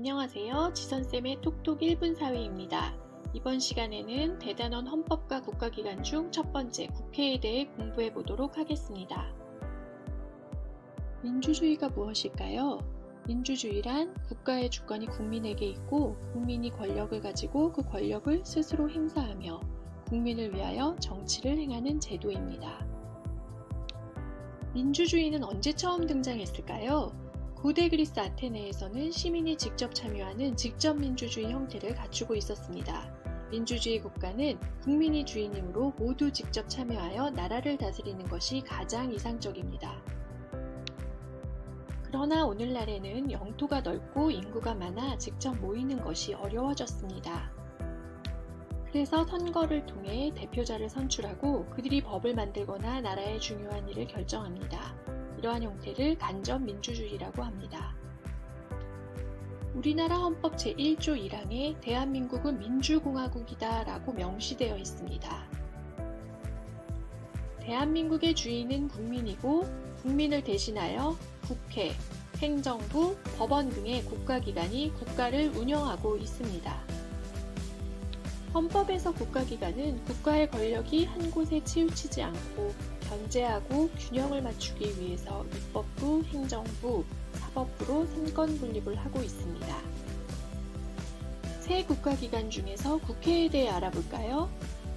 안녕하세요. 지선쌤의 톡톡 1분 사회입니다. 이번 시간에는 대단원 헌법과 국가기관 중 첫 번째 국회에 대해 공부해 보도록 하겠습니다. 민주주의가 무엇일까요? 민주주의란 국가의 주권이 국민에게 있고 국민이 권력을 가지고 그 권력을 스스로 행사하며 국민을 위하여 정치를 행하는 제도입니다. 민주주의는 언제 처음 등장했을까요? 고대 그리스 아테네에서는 시민이 직접 참여하는 직접 민주주의 형태를 갖추고 있었습니다. 민주주의 국가는 국민이 주인이므로 모두 직접 참여하여 나라를 다스리는 것이 가장 이상적입니다. 그러나 오늘날에는 영토가 넓고 인구가 많아 직접 모이는 것이 어려워졌습니다. 그래서 선거를 통해 대표자를 선출하고 그들이 법을 만들거나 나라의 중요한 일을 결정합니다. 이러한 형태를 간접민주주의라고 합니다. 우리나라 헌법 제1조 1항에 대한민국은 민주공화국이다 라고 명시되어 있습니다. 대한민국의 주인은 국민이고 국민을 대신하여 국회, 행정부, 법원 등의 국가기관이 국가를 운영하고 있습니다. 헌법에서 국가기관은 국가의 권력이 한 곳에 치우치지 않고 견제하고 균형을 맞추기 위해서 입법부, 행정부, 사법부로 삼권 분립을 하고 있습니다. 세 국가기관 중에서 국회에 대해 알아볼까요?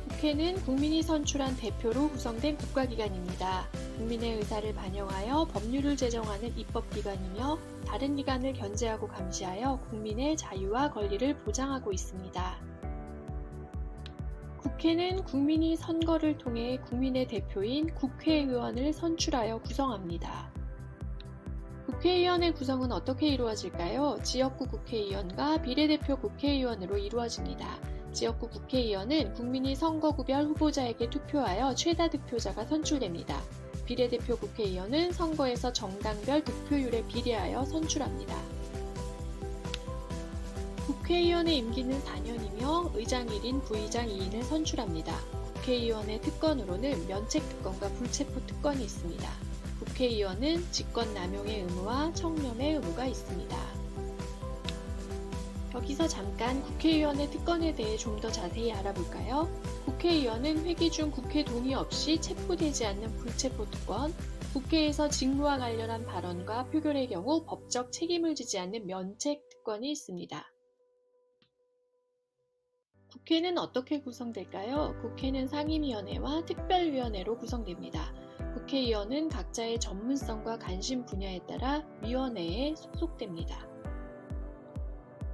국회는 국민이 선출한 대표로 구성된 국가기관입니다. 국민의 의사를 반영하여 법률을 제정하는 입법기관이며 다른 기관을 견제하고 감시하여 국민의 자유와 권리를 보장하고 있습니다. 국회는 국민이 선거를 통해 국민의 대표인 국회의원을 선출하여 구성합니다. 국회의원의 구성은 어떻게 이루어질까요? 지역구 국회의원과 비례대표 국회의원으로 이루어집니다. 지역구 국회의원은 국민이 선거구별 후보자에게 투표하여 최다 득표자가 선출됩니다. 비례대표 국회의원은 선거에서 정당별 득표율에 비례하여 선출합니다. 국회의원의 임기는 4년이며 의장 1인, 부의장 2인을 선출합니다. 국회의원의 특권으로는 면책특권과 불체포특권이 있습니다. 국회의원은 직권남용의 의무와 청렴의 의무가 있습니다. 여기서 잠깐 국회의원의 특권에 대해 좀 더 자세히 알아볼까요? 국회의원은 회기 중 국회 동의 없이 체포되지 않는 불체포특권, 국회에서 직무와 관련한 발언과 표결의 경우 법적 책임을 지지 않는 면책특권이 있습니다. 국회는 어떻게 구성될까요? 국회는 상임위원회와 특별위원회로 구성됩니다. 국회의원은 각자의 전문성과 관심 분야에 따라 위원회에 소속됩니다.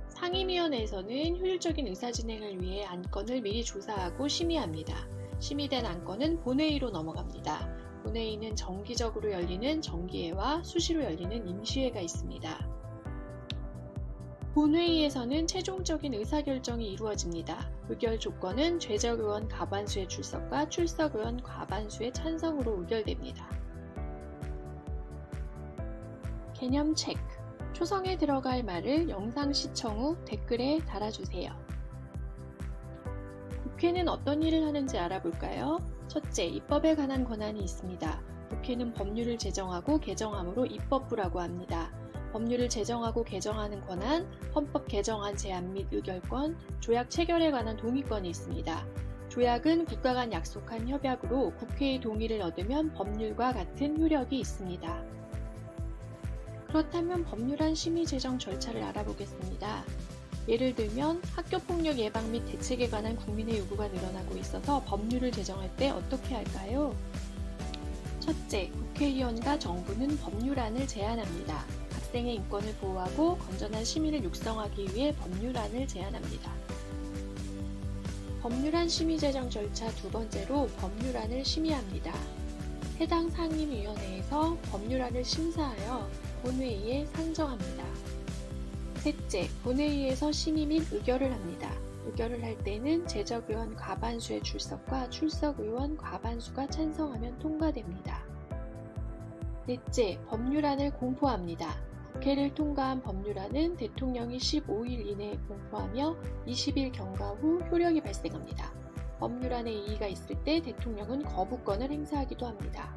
상임위원회에서는 효율적인 의사진행을 위해 안건을 미리 조사하고 심의합니다. 심의된 안건은 본회의로 넘어갑니다. 본회의는 정기적으로 열리는 정기회와 수시로 열리는 임시회가 있습니다. 본회의에서는 최종적인 의사결정이 이루어집니다. 의결 조건은 죄적의원 과반수의 출석과 출석의원 과반수의 찬성으로 의결됩니다. 개념 체크. 초성에 들어갈 말을 영상 시청 후 댓글에 달아주세요. 국회는 어떤 일을 하는지 알아볼까요? 첫째, 입법에 관한 권한이 있습니다. 국회는 법률을 제정하고 개정함으로 입법부라고 합니다. 법률을 제정하고 개정하는 권한, 헌법 개정안 제안 및 의결권, 조약 체결에 관한 동의권이 있습니다. 조약은 국가 간 약속한 협약으로 국회의 동의를 얻으면 법률과 같은 효력이 있습니다. 그렇다면 법률안 심의 제정 절차를 알아보겠습니다. 예를 들면 학교폭력 예방 및 대책에 관한 국민의 요구가 늘어나고 있어서 법률을 제정할 때 어떻게 할까요? 첫째, 국회의원과 정부는 법률안을 제안합니다. 학생의 인권을 보호하고 건전한 시민을 육성하기 위해 법률안을 제안합니다. 법률안 심의 제정 절차 두 번째로 법률안을 심의합니다. 해당 상임위원회에서 법률안을 심사하여 본회의에 상정합니다. 셋째, 본회의에서 심의 및 의결을 합니다. 의결을 할 때는 제적의원 과반수의 출석과 출석의원 과반수가 찬성하면 통과됩니다. 넷째, 법률안을 공포합니다. 국회를 통과한 법률안은 대통령이 15일 이내에 공포하며 20일 경과 후 효력이 발생합니다. 법률안에 이의가 있을 때 대통령은 거부권을 행사하기도 합니다.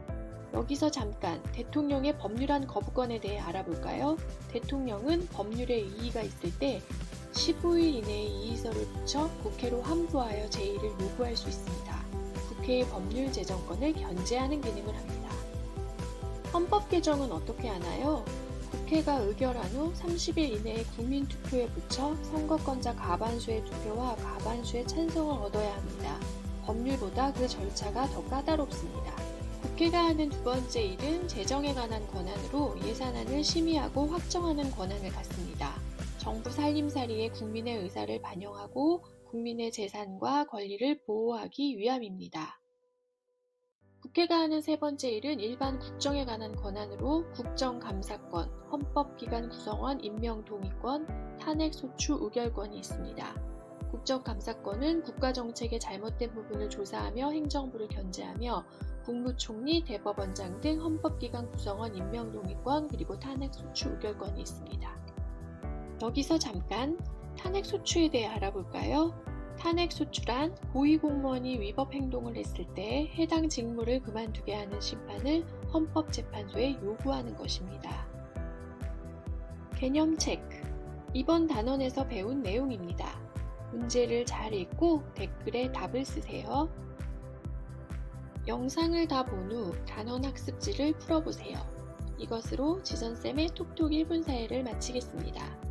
여기서 잠깐 대통령의 법률안 거부권에 대해 알아볼까요? 대통령은 법률에 이의가 있을 때 15일 이내에 이의서를 붙여 국회로 함부하여 제의를 요구할 수 있습니다. 국회의 법률 제정권을 견제하는 기능을 합니다. 헌법 개정은 어떻게 하나요? 국회가 의결한 후 30일 이내에 국민투표에 붙여 선거권자 과반수의 투표와 과반수의 찬성을 얻어야 합니다. 법률보다 그 절차가 더 까다롭습니다. 국회가 하는 두 번째 일은 재정에 관한 권한으로 예산안을 심의하고 확정하는 권한을 갖습니다. 정부 살림살이에 국민의 의사를 반영하고 국민의 재산과 권리를 보호하기 위함입니다. 국회가 하는 세 번째 일은 일반 국정에 관한 권한으로 국정감사권, 헌법기관 구성원 임명동의권, 탄핵소추 의결권이 있습니다. 국정감사권은 국가정책의 잘못된 부분을 조사하며 행정부를 견제하며 국무총리, 대법원장 등 헌법기관 구성원 임명동의권 그리고 탄핵소추 의결권이 있습니다. 여기서 잠깐 탄핵소추에 대해 알아볼까요? 탄핵소추란 고위공무원이 위법 행동을 했을 때 해당 직무를 그만두게 하는 심판을 헌법재판소에 요구하는 것입니다. 개념 체크. 이번 단원에서 배운 내용입니다. 문제를 잘 읽고 댓글에 답을 쓰세요. 영상을 다 본 후 단원 학습지를 풀어보세요. 이것으로 지선쌤의 톡톡 1분 사회를 마치겠습니다.